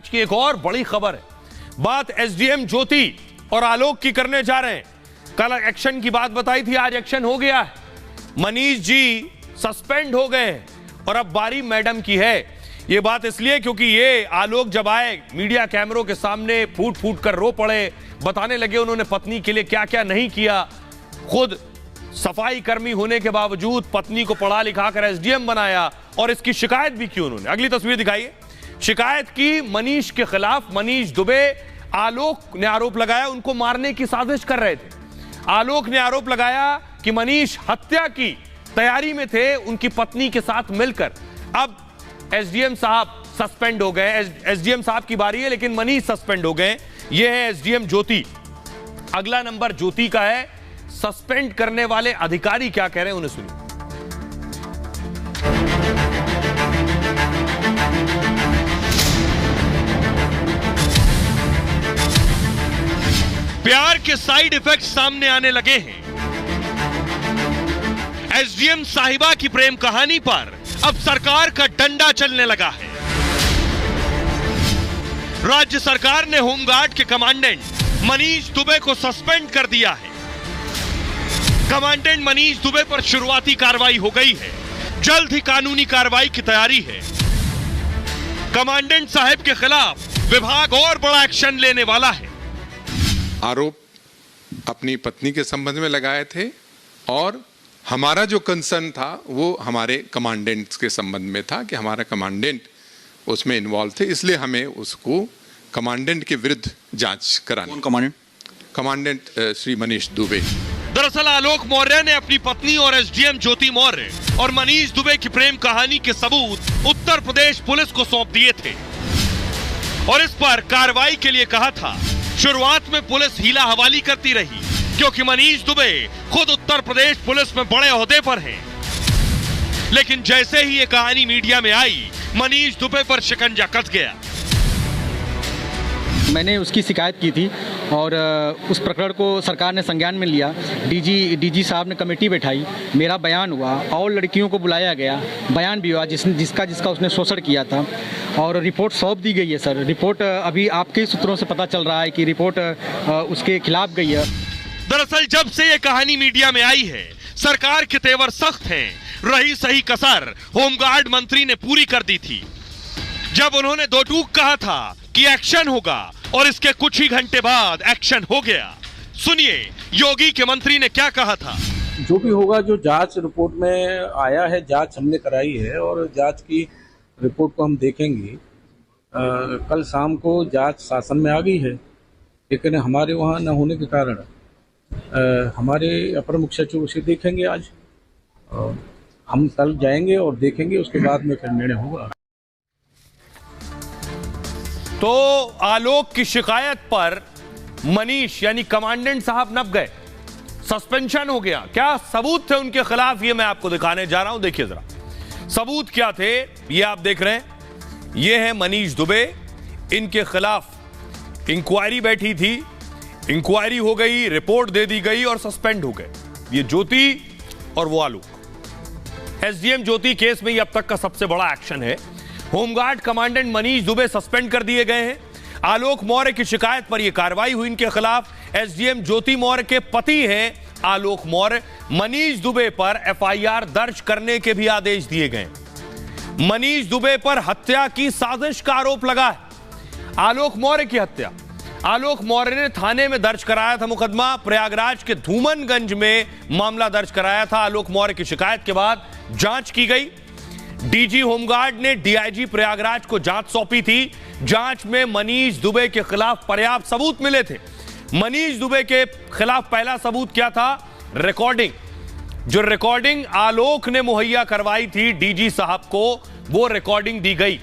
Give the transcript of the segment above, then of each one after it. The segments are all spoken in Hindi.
की एक और बड़ी खबर है। बात एसडीएम ज्योति और आलोक की करने जा रहे हैं। कल एक्शन की बात बताई थी, आज एक्शन हो गया है। मनीष जी सस्पेंड हो गए हैं और अब बारी मैडम की है। ये बात इसलिए क्योंकि ये आलोक जब आए मीडिया कैमरों के सामने फूट फूट कर रो पड़े, बताने लगे उन्होंने पत्नी के लिए क्या क्या नहीं किया। खुद सफाई कर्मी होने के बावजूद पत्नी को पढ़ा लिखा कर एसडीएम बनाया और इसकी शिकायत भी की उन्होंने। अगली तस्वीर दिखाइए। शिकायत की मनीष के खिलाफ। मनीष दुबे, आलोक ने आरोप लगाया उनको मारने की साजिश कर रहे थे। आलोक ने आरोप लगाया कि मनीष हत्या की तैयारी में थे उनकी पत्नी के साथ मिलकर। अब एसडीएम साहब सस्पेंड हो गए। एसडीएम साहब की बारी है लेकिन मनीष सस्पेंड हो गए। यह है एसडीएम ज्योति। अगला नंबर ज्योति का है। सस्पेंड करने वाले अधिकारी क्या कह रहे हैं उन्हें सुनिए। प्यार के साइड इफेक्ट सामने आने लगे हैं। एसडीएम साहिबा की प्रेम कहानी पर अब सरकार का डंडा चलने लगा है। राज्य सरकार ने होमगार्ड के कमांडेंट मनीष दुबे को सस्पेंड कर दिया है। कमांडेंट मनीष दुबे पर शुरुआती कार्रवाई हो गई है। जल्द ही कानूनी कार्रवाई की तैयारी है। कमांडेंट साहब के खिलाफ विभाग और बड़ा एक्शन लेने वाला है। आरोप अपनी पत्नी के संबंध में लगाए थे और हमारा जो कंसर्न था वो हमारे कमांडेंट्स के संबंध में था कि हमारा कमांडेंट उसमें इन्वॉल्व थे, इसलिए हमें उसको कमांडेंट के विरुद्ध जांच करानी। कौन कमांडेंट? कमांडेंट श्री मनीष दुबे। दरअसल आलोक मौर्य ने अपनी पत्नी और एसडीएम ज्योति मौर्य और मनीष दुबे की प्रेम कहानी के सबूत उत्तर प्रदेश पुलिस को सौंप दिए थे और इस पर कार्रवाई के लिए कहा था। शुरुआत में पुलिस हीला हवाली करती रही क्योंकि मनीष दुबे खुद उत्तर प्रदेश पुलिस में बड़े ओहदे पर हैं। लेकिन जैसे ही ये कहानी मीडिया में आई, मनीष दुबे पर शिकंजा कस गया। मैंने उसकी शिकायत की थी और उस प्रकरण को सरकार ने संज्ञान में लिया। डीजी साहब ने कमेटी बैठाई, मेरा बयान हुआ और लड़कियों को बुलाया गया, बयान भी हुआ जिसका उसने शोषण किया था और रिपोर्ट सौंप दी गई है। सर रिपोर्ट अभी आपके सूत्रों से पता चल रहा है कि रिपोर्ट उसके खिलाफ गई है। दरअसल जब से ये कहानी मीडिया में आई है, सरकार के तेवर सख्त हैं। रही सही कसर होमगार्ड मंत्री ने पूरी कर दी थी जब उन्होंने दो टूक कहा था कि एक्शन होगा और इसके कुछ ही घंटे बाद एक्शन हो गया। सुनिए योगी के मंत्री ने क्या कहा था। जो भी होगा, जो जांच रिपोर्ट में आया है, जांच हमने कराई है और जांच की रिपोर्ट को हम देखेंगे। कल शाम को जांच शासन में आ गई है लेकिन हमारे वहाँ न होने के कारण हमारे अपर मुख्य सचिव उसे देखेंगे। आज हम कल जाएंगे और देखेंगे, उसके बाद में फिर निर्णय होगा। तो आलोक की शिकायत पर मनीष यानी कमांडेंट साहब नप गए, सस्पेंशन हो गया। क्या सबूत थे उनके खिलाफ, ये मैं आपको दिखाने जा रहा हूं। देखिए जरा सबूत क्या थे, ये आप देख रहे हैं। ये है मनीष दुबे, इनके खिलाफ इंक्वायरी बैठी थी, इंक्वायरी हो गई, रिपोर्ट दे दी गई और सस्पेंड हो गए। ये ज्योति और वो आलोक। एसडीएम ज्योति केस में ये अब तक का सबसे बड़ा एक्शन है। Home guard commandant Manish Dubey suspend कर दिए गए हैं। आलोक मौर्य की शिकायत पर यह कार्रवाई हुई इनके खिलाफ। एसडीएम ज्योति मौर्य के पति हैं आलोक मौर्य। मनीष दुबे पर एफआईआर दर्ज करने के भी आदेश दिए गए। मनीष दुबे पर हत्या की साजिश का आरोप लगा है। आलोक मौर्य की हत्या, आलोक मौर्य ने थाने में दर्ज कराया था मुकदमा। प्रयागराज के धूमनगंज में मामला दर्ज कराया था। आलोक मौर्य की शिकायत के बाद जांच की गई। डीजी होमगार्ड ने डीआईजी प्रयागराज को जांच सौंपी थी। जांच में मनीष दुबे के खिलाफ पर्याप्त सबूत मिले थे। मनीष दुबे के खिलाफ पहला सबूत क्या था? रिकॉर्डिंग। जो रिकॉर्डिंग आलोक ने मुहैया करवाई थी डीजी साहब को, वो रिकॉर्डिंग दी गई।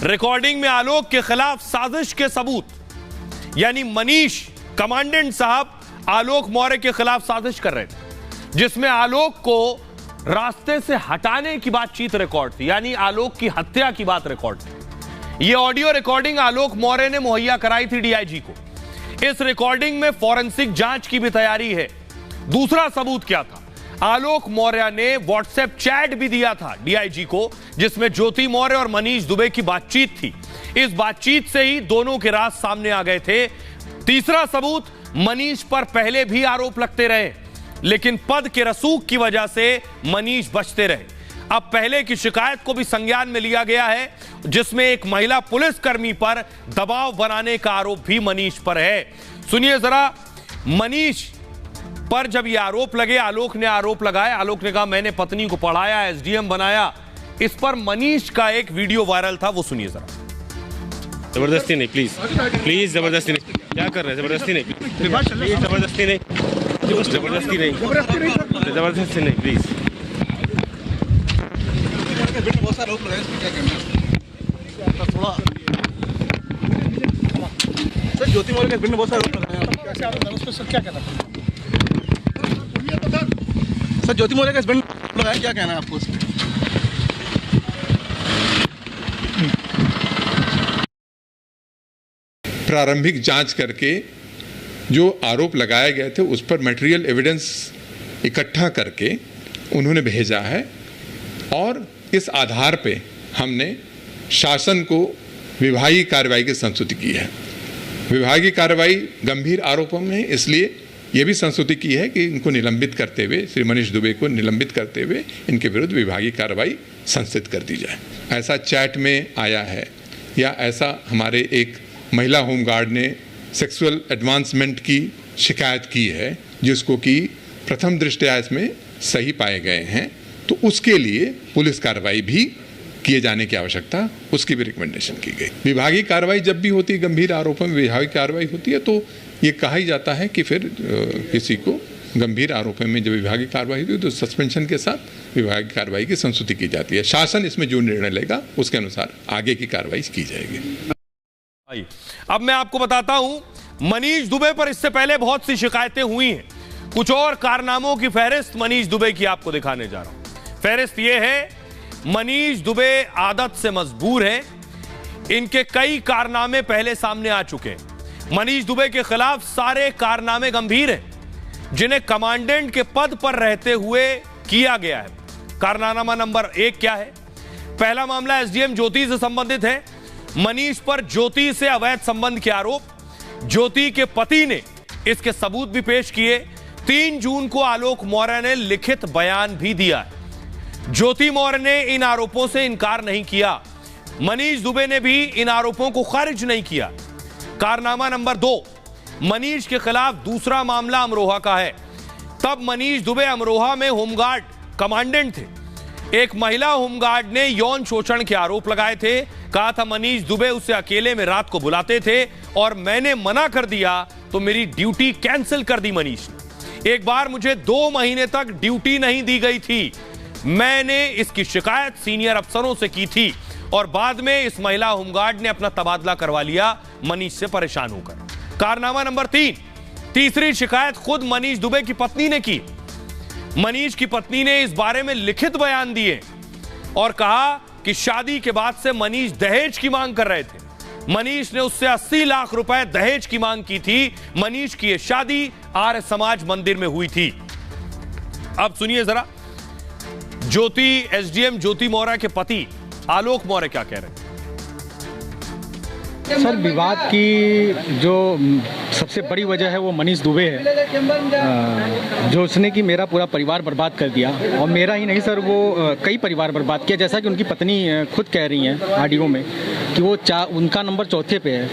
रिकॉर्डिंग में आलोक के खिलाफ साजिश के सबूत, यानी मनीष कमांडेंट साहब आलोक मौर्य के खिलाफ साजिश कर रहे थे जिसमें आलोक को रास्ते से हटाने की बातचीत रिकॉर्ड थी, यानी आलोक की हत्या की बात रिकॉर्ड थी। यह ऑडियो रिकॉर्डिंग आलोक मौर्य ने मुहैया कराई थी डीआईजी को। इस रिकॉर्डिंग में फॉरेंसिक जांच की भी तैयारी है। दूसरा सबूत क्या था? आलोक मौर्य ने व्हाट्सएप चैट भी दिया था डीआईजी को जिसमें ज्योति मौर्य और मनीष दुबे की बातचीत थी। इस बातचीत से ही दोनों के राज सामने आ गए थे। तीसरा सबूत, मनीष पर पहले भी आरोप लगते रहे, लेकिन पद के रसूख की वजह से मनीष बचते रहे। अब पहले की शिकायत को भी संज्ञान में लिया गया है, जिसमें एक महिला पुलिसकर्मी पर दबाव बनाने का आरोप भी मनीष पर है। सुनिए जरा, मनीष पर जब ये आरोप लगे, आलोक ने आरोप लगाया, आलोक ने कहा मैंने पत्नी को पढ़ाया, एसडीएम बनाया। इस पर मनीष का एक वीडियो वायरल था, वो सुनिए जरा। जबरदस्ती नहीं, प्लीज प्लीज, जबरदस्ती नहीं। क्या कर रहे हैं? जबरदस्ती नहीं, प्लीज, जबरदस्ती नहीं, जबरदस्ती नहीं, जबरदस्ती नहीं, प्लीज। बहुत सारे आरोप लगाए, इसमें क्या कहना है? थोड़ा सर, ज्योति मौर्य के बहुत सारे आरोप लगाए, कैसे आरोप है उस पर सर क्या कहना है? सर, ज्योति मौर्य का हस्बैंड लगाया, क्या कहना है आपको उसमें? प्रारंभिक जांच करके जो आरोप लगाए गए थे उस पर मटेरियल एविडेंस इकट्ठा करके उन्होंने भेजा है, और इस आधार पे हमने शासन को विभागीय कार्रवाई की संस्तुति की है। विभागीय कार्रवाई गंभीर आरोपों में इसलिए यह भी संस्तुति की है कि इनको निलंबित करते हुए, श्री मनीष दुबे को निलंबित करते हुए इनके विरुद्ध विभागीय कार्रवाई संस्थित कर दी जाए। ऐसा चैट में आया है या ऐसा हमारे एक महिला होमगार्ड ने सेक्सुअल एडवांसमेंट की शिकायत की है, जिसको कि प्रथम दृष्टया इसमें सही पाए गए हैं, तो उसके लिए पुलिस कार्रवाई भी किए जाने की आवश्यकता, उसकी भी रिकमेंडेशन की गई। विभागीय कार्रवाई जब भी होती है, गंभीर आरोपों में विभागीय कार्रवाई होती है, तो ये कहा ही जाता है कि फिर किसी को गंभीर आरोपों में जब विभागीय कार्रवाई होती है तो सस्पेंशन के साथ विभागीय कार्रवाई की संस्तुति की जाती है। शासन इसमें जो निर्णय लेगा उसके अनुसार आगे की कार्रवाई की जाएगी। अब मैं आपको बताता हूं, मनीष दुबे पर इससे पहले बहुत सी शिकायतें हुई हैं। कुछ और कारनामों की फहरिस्त मनीष दुबे की आपको दिखाने जा रहा हूं। फहरिस्त यह है, मनीष दुबे आदत से मजबूर हैं, इनके कई कारनामे पहले सामने आ चुके हैं। मनीष दुबे के खिलाफ सारे कारनामे गंभीर हैं, जिन्हें कमांडेंट के पद पर रहते हुए किया गया है। कारनामा नंबर 1 क्या है? पहला मामला एसडीएम ज्योति से संबंधित है। मनीष पर ज्योति से अवैध संबंध के आरोप, ज्योति के पति ने इसके सबूत भी पेश किए। 3 जून को आलोक मौर्य ने लिखित बयान भी दिया है। ज्योति मौर्य ने इन आरोपों से इनकार नहीं किया, मनीष दुबे ने भी इन आरोपों को खारिज नहीं किया। कारनामा नंबर 2, मनीष के खिलाफ दूसरा मामला अमरोहा का है। तब मनीष दुबे अमरोहा में होमगार्ड कमांडेंट थे। एक महिला होमगार्ड ने यौन शोषण के आरोप लगाए थे। कहा था मनीष दुबे उसे अकेले में रात को बुलाते थे और मैंने मना कर दिया तो मेरी ड्यूटी कैंसिल कर दी मनीष ने। एक बार मुझे 2 महीने तक ड्यूटी नहीं दी गई थी। मैंने इसकी शिकायत सीनियर अफसरों से की थी और बाद में इस महिला होमगार्ड ने अपना तबादला करवा लिया मनीष से परेशान होकर। कारनामा नंबर 3, तीसरी शिकायत खुद मनीष दुबे की पत्नी ने की। मनीष की पत्नी ने इस बारे में लिखित बयान दिए और कहा कि शादी के बाद से मनीष दहेज की मांग कर रहे थे। मनीष ने उससे 80 लाख रुपए दहेज की मांग की थी। मनीष की यह शादी आर्य समाज मंदिर में हुई थी। अब सुनिए जरा, ज्योति एसडीएम ज्योति मौर्य के पति आलोक मौर्य क्या कह रहे हैं। सर, विवाद की जो सबसे बड़ी वजह है वो मनीष दुबे है, जो उसने कि मेरा पूरा परिवार बर्बाद कर दिया। और मेरा ही नहीं सर, वो कई परिवार बर्बाद किया। जैसा कि उनकी पत्नी खुद कह रही हैं ऑडियो में कि वो उनका नंबर 4थे पे है।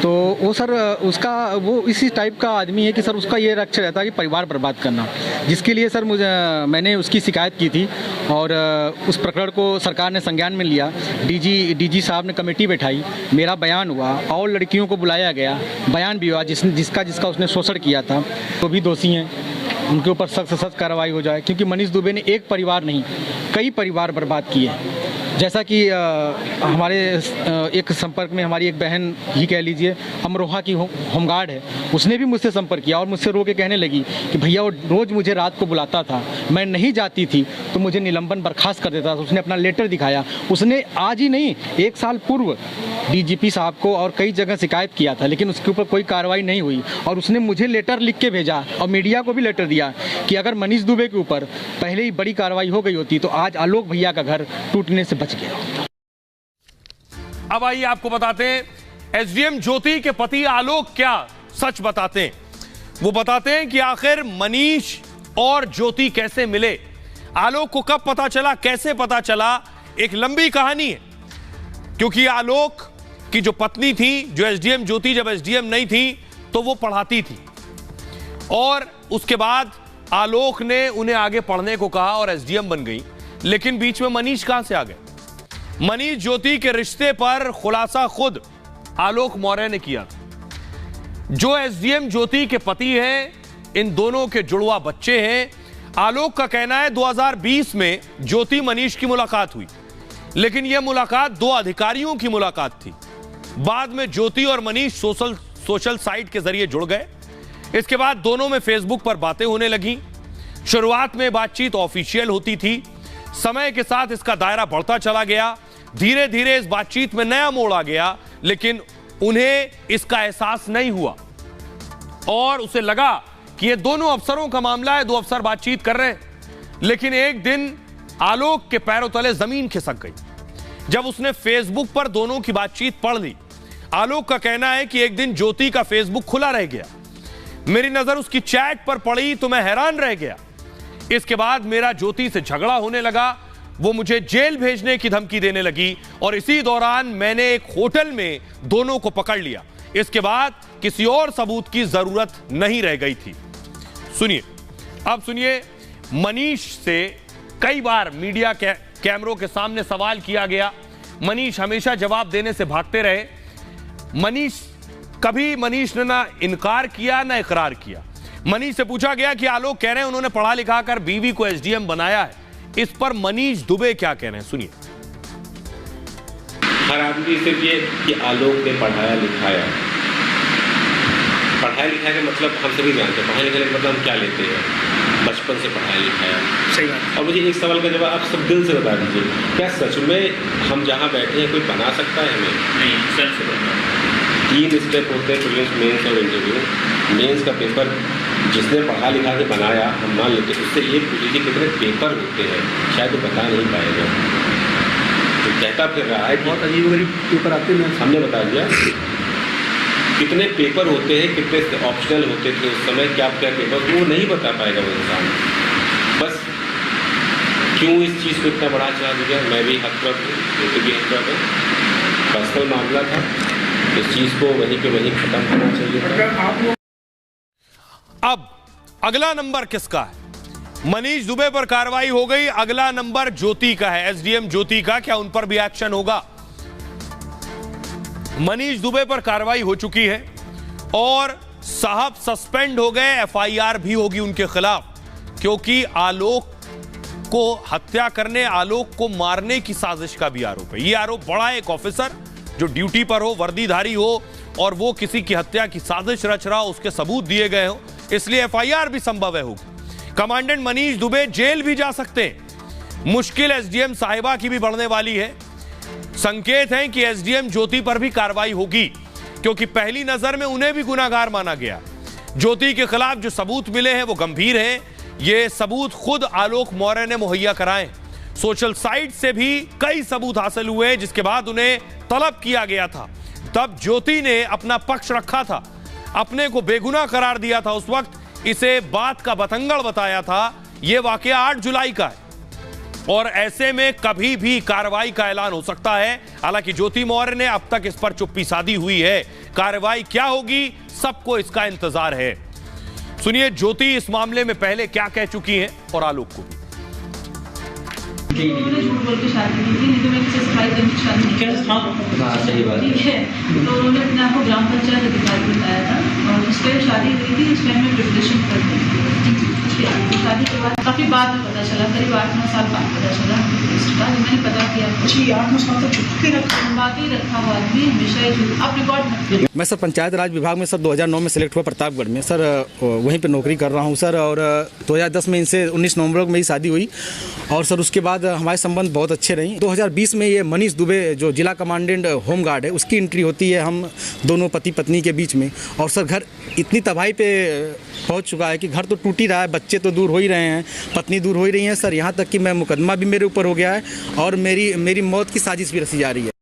तो वो सर उसका वो इसी टाइप का आदमी है कि सर उसका ये लक्ष्य रहता है कि परिवार बर्बाद करना, जिसके लिए सर मैंने उसकी शिकायत की थी और उस प्रकरण को सरकार ने संज्ञान में लिया। डीजी साहब ने कमेटी बैठाई, मेरा बयान हुआ और लड़कियों को बुलाया गया, बयान भी हुआ जिसका उसने शोषण किया था, तो भी दोषी हैं, उनके ऊपर सख्त से सख्त कार्रवाई हो जाए। क्योंकि मनीष दुबे ने एक परिवार नहीं कई परिवार बर्बाद किए। जैसा कि हमारे एक संपर्क में हमारी एक बहन ही कह लीजिए, अमरोहा की होमगार्ड है, उसने भी मुझसे संपर्क किया और मुझसे रो के कहने लगी कि भैया वो रोज़ मुझे रात को बुलाता था, मैं नहीं जाती थी तो मुझे निलंबन बर्खास्त कर देता था। उसने अपना लेटर दिखाया। उसने आज ही नहीं 1 साल पूर्व डीजीपी साहब को और कई जगह शिकायत किया था, लेकिन उसके ऊपर कोई कार्रवाई नहीं हुई। और उसने मुझे लेटर लिख के भेजा और मीडिया को भी लेटर दिया कि अगर मनीष दुबे के ऊपर पहले ही बड़ी कार्रवाई हो गई होती तो आज आलोक भैया का घर टूटने से बच गया। अब आइए आपको बताते हैं एसडीएम ज्योति के पति आलोक क्या सच बताते हैं। वो बताते हैं कि आखिर मनीष और ज्योति कैसे मिले, आलोक को कब पता चला, कैसे पता चला, एक लंबी कहानी है। क्योंकि आलोक की जो पत्नी थी, जो एसडीएम ज्योति जब एसडीएम नहीं थी तो वो पढ़ाती थी, और उसके बाद आलोक ने उन्हें आगे पढ़ने को कहा और एसडीएम बन गई। लेकिन बीच में मनीष कहां से आ गए? मनीष ज्योति के रिश्ते पर खुलासा खुद आलोक मौर्य ने किया था। जो एसडीएम ज्योति के पति हैं, इन दोनों के जुड़वा बच्चे हैं। आलोक का कहना है 2020 में ज्योति मनीष की मुलाकात हुई, लेकिन यह मुलाकात दो अधिकारियों की मुलाकात थी। बाद में ज्योति और मनीष सोशल साइट के जरिए जुड़ गए। इसके बाद दोनों में फेसबुक पर बातें होने लगी। शुरुआत में बातचीत ऑफिशियल होती थी, समय के साथ इसका दायरा बढ़ता चला गया। धीरे धीरे इस बातचीत में नया मोड़ आ गया, लेकिन उन्हें इसका एहसास नहीं हुआ और उसे लगा कि ये दोनों अफसरों का मामला है, दो अफसर बातचीत कर रहे हैं। लेकिन एक दिन आलोक के पैरों तले जमीन खिसक गई जब उसने फेसबुक पर दोनों की बातचीत पढ़ ली। आलोक का कहना है कि एक दिन ज्योति का फेसबुक खुला रह गया, मेरी नजर उसकी चैट पर पड़ी तो मैं हैरान रह गया। इसके बाद मेरा ज्योति से झगड़ा होने लगा, वो मुझे जेल भेजने की धमकी देने लगी और इसी दौरान मैंने एक होटल में दोनों को पकड़ लिया। इसके बाद किसी और सबूत की जरूरत नहीं रह गई थी। सुनिए, अब सुनिए, मनीष से कई बार मीडिया कैमरों के सामने सवाल किया गया। मनीष हमेशा जवाब देने से भागते रहे। कभी मनीष ने ना इनकार किया ना इकरार किया। मनीष से पूछा गया कि आलोक कह रहे हैं उन्होंने पढ़ा लिखा कर बीवी को एसडीएम बनाया है, इस पर मनीष दुबे क्या कह रहे हैं, सुनिए। हर आदमी सिर्फ ये कि आलोक ने पढ़ाया लिखाया का मतलब हम सभी जानते हैं। पढ़ाई लिखाई का मतलब हम क्या लेते हैं, बचपन से पढ़ाया लिखाया। सही बात। और मुझे एक सवाल का जवाब आप सब दिल से बता दीजिए, क्या सच में हम जहाँ बैठे हैं कोई बना सकता है हमें? नहीं, सच से बता। 3 स्टेप होते हैं, प्रीलिम्स, मेंस और इंटरव्यू। मेंस का पेपर जिसने पढ़ा लिखा के बनाया, हम मान लेते उससे ये पूछिए कितने पेपर होते हैं, शायद वो बता नहीं पाएगा। तो कहता फिर रहा है बहुत अजीब पेपर आते हैं, हमने बता दिया कितने पेपर होते हैं, कितने ऑप्शनल होते थे उस समय, क्या क्या पेपर, वो नहीं बता पाएगा वो इंसान। बस क्यों इस चीज़ को इतना बड़ा चला दिया? मैं भी हतप्रभ हूँ, ये भी हतप्रभ है। पर्सनल मामला था, इस चीज़ को वहीं पे वहीं खत्म करना चाहिए। अब अगला नंबर किसका है? मनीष दुबे पर कार्रवाई हो गई, अगला नंबर ज्योति का है, एसडीएम ज्योति का। क्या उन पर भी एक्शन होगा? मनीष दुबे पर कार्रवाई हो चुकी है और साहब सस्पेंड हो गए, एफआईआर भी होगी उनके खिलाफ, क्योंकि आलोक को हत्या करने, आलोक को मारने की साजिश का भी आरोप है। यह आरोप बड़ा है, एक ऑफिसर जो ड्यूटी पर हो, वर्दीधारी हो, और वो किसी की हत्या की साजिश रच रहा हो, उसके सबूत दिए गए हो, इसलिए एफआईआर भी संभव है होगी। कमांडेंट मनीष दुबे जेल भी जा सकते हैं। मुश्किल एसडीएम साहिबा की भी बढ़ने वाली है। संकेत है कि एसडीएम ज्योति पर भी कार्रवाई होगी, क्योंकि पहली नजर में उन्हें भी गुनाहगार माना गया। ज्योति के खिलाफ जो सबूत मिले हैं वो गंभीर हैं। ये सबूत खुद आलोक मौर्य ने मुहैया कराए। सोशल साइट से भी कई सबूत हासिल हुए, जिसके बाद उन्हें तलब किया गया था। तब ज्योति ने अपना पक्ष रखा था, अपने को बेगुनाह करार दिया था। उस वक्त इसे बात का बतंगड़ बताया था। यह वाकया 8 जुलाई का है और ऐसे में कभी भी कार्रवाई का ऐलान हो सकता है। हालांकि ज्योति मौर्य ने अब तक इस पर चुप्पी साधी हुई है। कार्रवाई क्या होगी, सबको इसका इंतजार है। सुनिए ज्योति इस मामले में पहले क्या कह चुकी हैं और आलोक को भी। उन्होंने झूठ बोल के शादी की थी, नहीं तो मैं किसी सफाई कर्मी की शादी नहीं की। सही बात ठीक है। तो उन्होंने अपने आप को ग्राम पंचायत अधिकारी बताया था और उस पर शादी हुई थी। उस टाइम में प्रिपरेशन कर दी थी। शादी के बाद काफी बाद में पता चला, करीब 8-9 साल बाद पता चला इसका। मैंने पता किया 8-9 साल तक छुप के रखा हुआ आदमी हमेशा आप रिकॉर्ड। मैं सर पंचायत राज विभाग में सर 2009 में सिलेक्ट हुआ प्रतापगढ़ में सर, वहीं पे नौकरी कर रहा हूँ सर। और 2010 में इनसे 19 नवंबर को मेरी शादी हुई और सर उसके बाद हमारे संबंध बहुत अच्छे रहे। 2020 में ये मनीष दुबे जो जिला कमांडेंट होमगार्ड है, उसकी एंट्री होती है हम दोनों पति पत्नी के बीच में। और सर घर इतनी तबाही पे पहुंच चुका है कि घर तो टूट ही रहा है, बच्चे तो दूर हो ही रहे हैं, पत्नी दूर हो ही रही है सर। यहाँ तक कि मैं मुकदमा भी मेरे ऊपर हो गया है और मेरी मौत की साजिश भी रची जा रही है।